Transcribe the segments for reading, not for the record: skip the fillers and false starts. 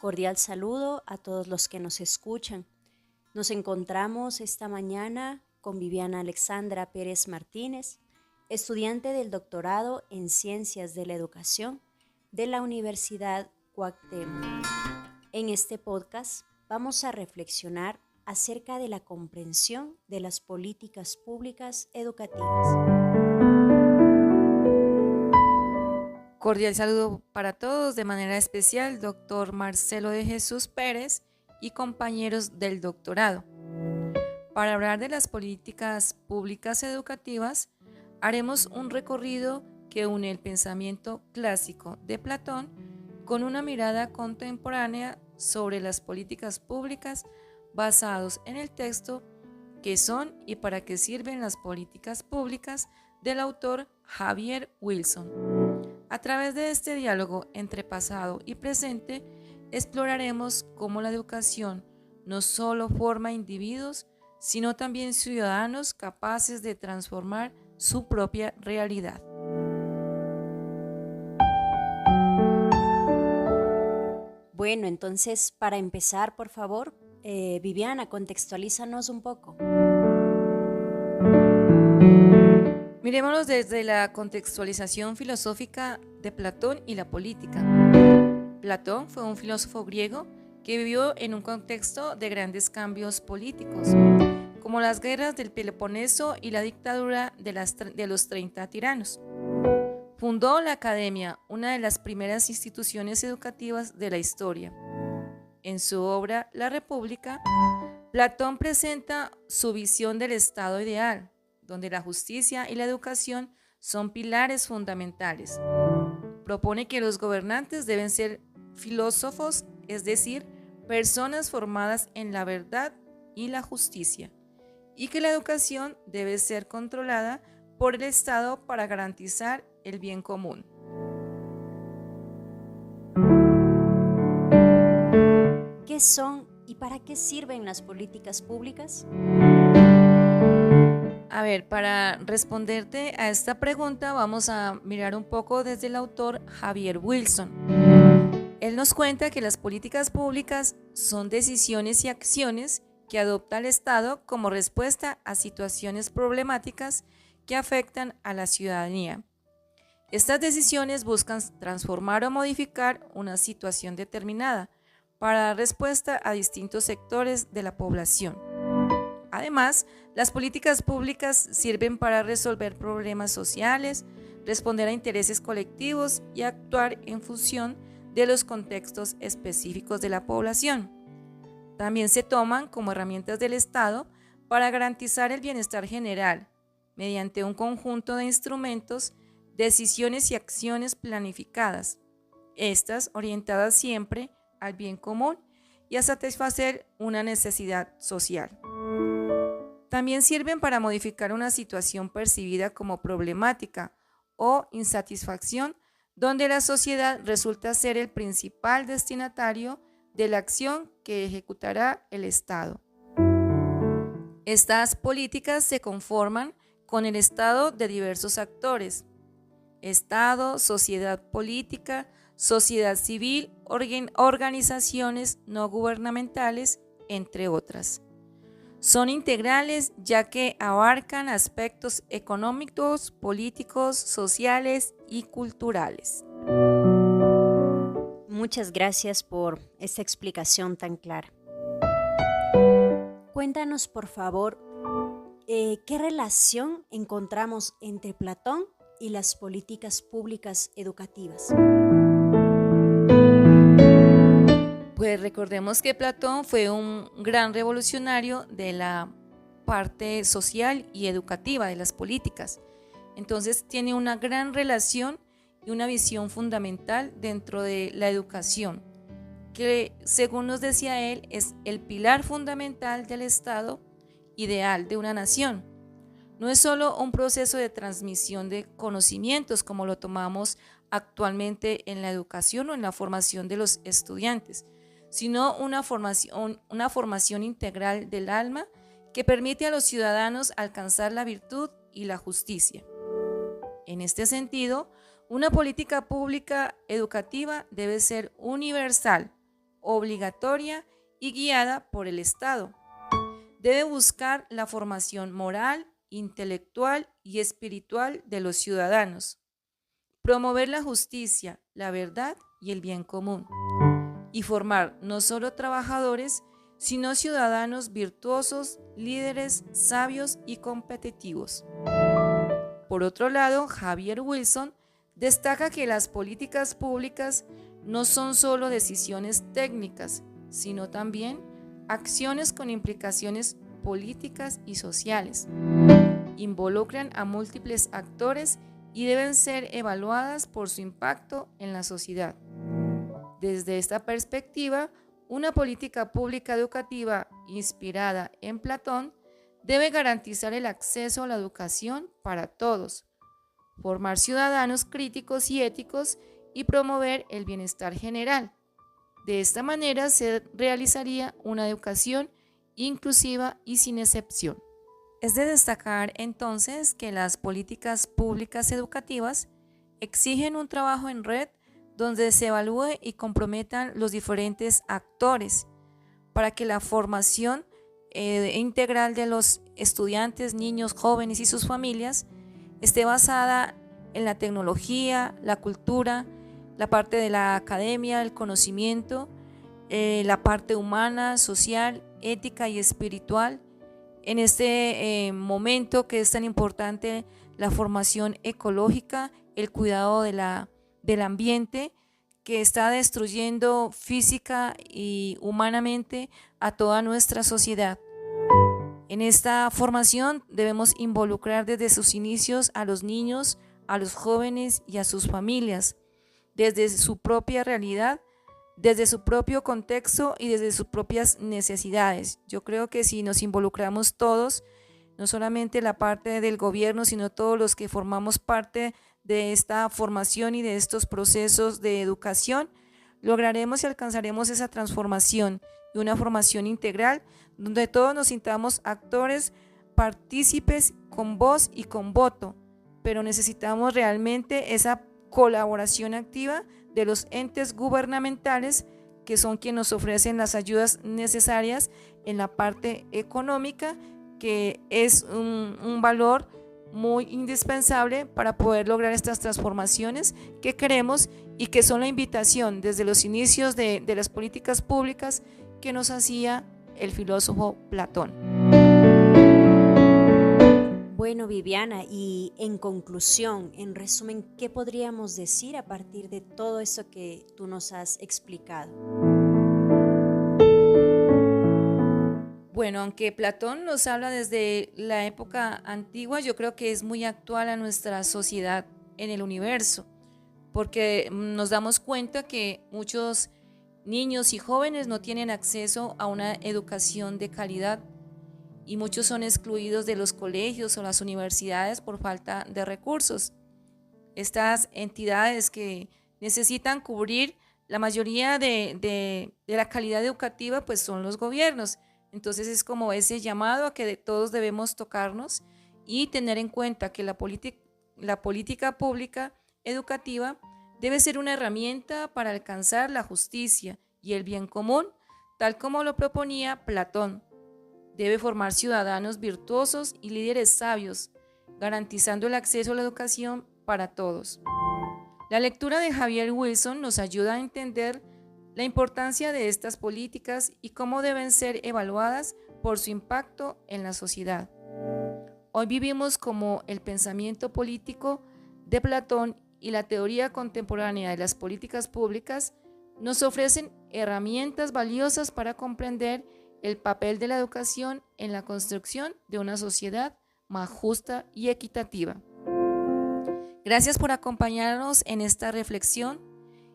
Cordial saludo a todos los que nos escuchan. Nos encontramos esta mañana con Viviana Alexandra Pérez Martínez, estudiante del doctorado en Ciencias de la Educación de la Universidad Cuauhtémoc. En este podcast vamos a reflexionar acerca de la comprensión de las políticas públicas educativas. Cordial saludo para todos, de manera especial, doctor Marcelo de Jesús Pérez y compañeros del doctorado. Para hablar de las políticas públicas educativas, haremos un recorrido que une el pensamiento clásico de Platón con una mirada contemporánea sobre las políticas públicas basados en el texto ¿Qué son y para qué sirven las políticas públicas? Del autor Javier Wilson. A través de este diálogo entre pasado y presente, exploraremos cómo la educación no solo forma individuos, sino también ciudadanos capaces de transformar su propia realidad. Bueno, entonces, para empezar, por favor, Viviana, contextualízanos un poco. Mirémonos desde la contextualización filosófica de Platón y la política. Platón fue un filósofo griego que vivió en un contexto de grandes cambios políticos, como las guerras del Peloponeso y la dictadura de los 30 tiranos. Fundó la Academia, una de las primeras instituciones educativas de la historia. En su obra La República, Platón presenta su visión del Estado ideal, donde la justicia y la educación son pilares fundamentales. Propone que los gobernantes deben ser filósofos, es decir, personas formadas en la verdad y la justicia, y que la educación debe ser controlada por el Estado para garantizar el bien común. ¿Qué son y para qué sirven las políticas públicas? A ver, para responderte a esta pregunta vamos a mirar un poco desde el autor Javier Wilson. Él nos cuenta que las políticas públicas son decisiones y acciones que adopta el Estado como respuesta a situaciones problemáticas que afectan a la ciudadanía. Estas decisiones buscan transformar o modificar una situación determinada para dar respuesta a distintos sectores de la población. Además, las políticas públicas sirven para resolver problemas sociales, responder a intereses colectivos y actuar en función de los contextos específicos de la población. También se toman como herramientas del Estado para garantizar el bienestar general, mediante un conjunto de instrumentos, decisiones y acciones planificadas, estas orientadas siempre al bien común y a satisfacer una necesidad social. También sirven para modificar una situación percibida como problemática o insatisfacción, donde la sociedad resulta ser el principal destinatario de la acción que ejecutará el Estado. Estas políticas se conforman con el Estado de diversos actores: Estado, sociedad política, sociedad civil, organizaciones no gubernamentales, entre otras. Son integrales ya que abarcan aspectos económicos, políticos, sociales y culturales. Muchas gracias por esta explicación tan clara. Cuéntanos, por favor, ¿qué relación encontramos entre Platón y las políticas públicas educativas? Pues recordemos que Platón fue un gran revolucionario de la parte social y educativa de las políticas. Entonces tiene una gran relación y una visión fundamental dentro de la educación, que según nos decía él es el pilar fundamental del Estado ideal de una nación. No es solo un proceso de transmisión de conocimientos como lo tomamos actualmente en la educación o en la formación de los estudiantes, sino una formación integral del alma que permite a los ciudadanos alcanzar la virtud y la justicia. En este sentido, una política pública educativa debe ser universal, obligatoria y guiada por el Estado. Debe buscar la formación moral, intelectual y espiritual de los ciudadanos, promover la justicia, la verdad y el bien común, y formar no solo trabajadores, sino ciudadanos virtuosos, líderes, sabios y competitivos. Por otro lado, Javier Wilson destaca que las políticas públicas no son solo decisiones técnicas, sino también acciones con implicaciones políticas y sociales. Involucran a múltiples actores y deben ser evaluadas por su impacto en la sociedad. Desde esta perspectiva, una política pública educativa inspirada en Platón debe garantizar el acceso a la educación para todos, formar ciudadanos críticos y éticos y promover el bienestar general. De esta manera se realizaría una educación inclusiva y sin excepción. Es de destacar entonces que las políticas públicas educativas exigen un trabajo en red donde se evalúe y comprometan los diferentes actores para que la formación integral de los estudiantes, niños, jóvenes y sus familias esté basada en la tecnología, la cultura, la parte de la academia, el conocimiento, la parte humana, social, ética y espiritual. En este momento que es tan importante la formación ecológica, el cuidado del ambiente que está destruyendo física y humanamente a toda nuestra sociedad. En esta formación debemos involucrar desde sus inicios a los niños, a los jóvenes y a sus familias, desde su propia realidad, desde su propio contexto y desde sus propias necesidades. Yo creo que si nos involucramos todos, no solamente la parte del gobierno, sino todos los que formamos parte de esta formación y de estos procesos de educación, lograremos y alcanzaremos esa transformación y una formación integral donde todos nos sintamos actores, partícipes con voz y con voto, pero necesitamos realmente esa colaboración activa de los entes gubernamentales que son quienes nos ofrecen las ayudas necesarias en la parte económica, que es un valor muy indispensable para poder lograr estas transformaciones que queremos y que son la invitación desde los inicios de las políticas públicas que nos hacía el filósofo Platón. Bueno, Viviana, y en conclusión, en resumen, ¿qué podríamos decir a partir de todo eso que tú nos has explicado? Bueno, aunque Platón nos habla desde la época antigua, yo creo que es muy actual a nuestra sociedad en el universo, porque nos damos cuenta que muchos niños y jóvenes no tienen acceso a una educación de calidad y muchos son excluidos de los colegios o las universidades por falta de recursos. Estas entidades que necesitan cubrir la mayoría de la calidad educativa pues son los gobiernos. Entonces es como ese llamado a que todos debemos tocarnos y tener en cuenta que la política pública educativa debe ser una herramienta para alcanzar la justicia y el bien común, tal como lo proponía Platón. Debe formar ciudadanos virtuosos y líderes sabios, garantizando el acceso a la educación para todos. La lectura de Javier Wilson nos ayuda a entender la importancia de estas políticas y cómo deben ser evaluadas por su impacto en la sociedad. Hoy vivimos como el pensamiento político de Platón y la teoría contemporánea de las políticas públicas nos ofrecen herramientas valiosas para comprender el papel de la educación en la construcción de una sociedad más justa y equitativa. Gracias por acompañarnos en esta reflexión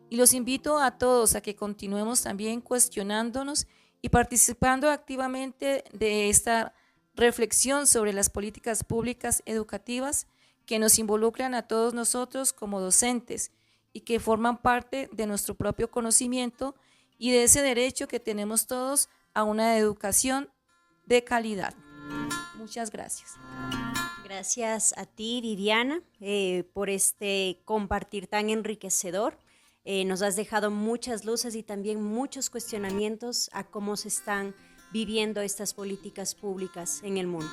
y los invito a todos a que continuemos también cuestionándonos y participando activamente de esta reflexión sobre las políticas públicas educativas que nos involucran a todos nosotros como docentes y que forman parte de nuestro propio conocimiento y de ese derecho que tenemos todos a una educación de calidad. Muchas gracias. Gracias a ti, Viviana, por este compartir tan enriquecedor. Nos has dejado muchas luces y también muchos cuestionamientos a cómo se están viviendo estas políticas públicas en el mundo.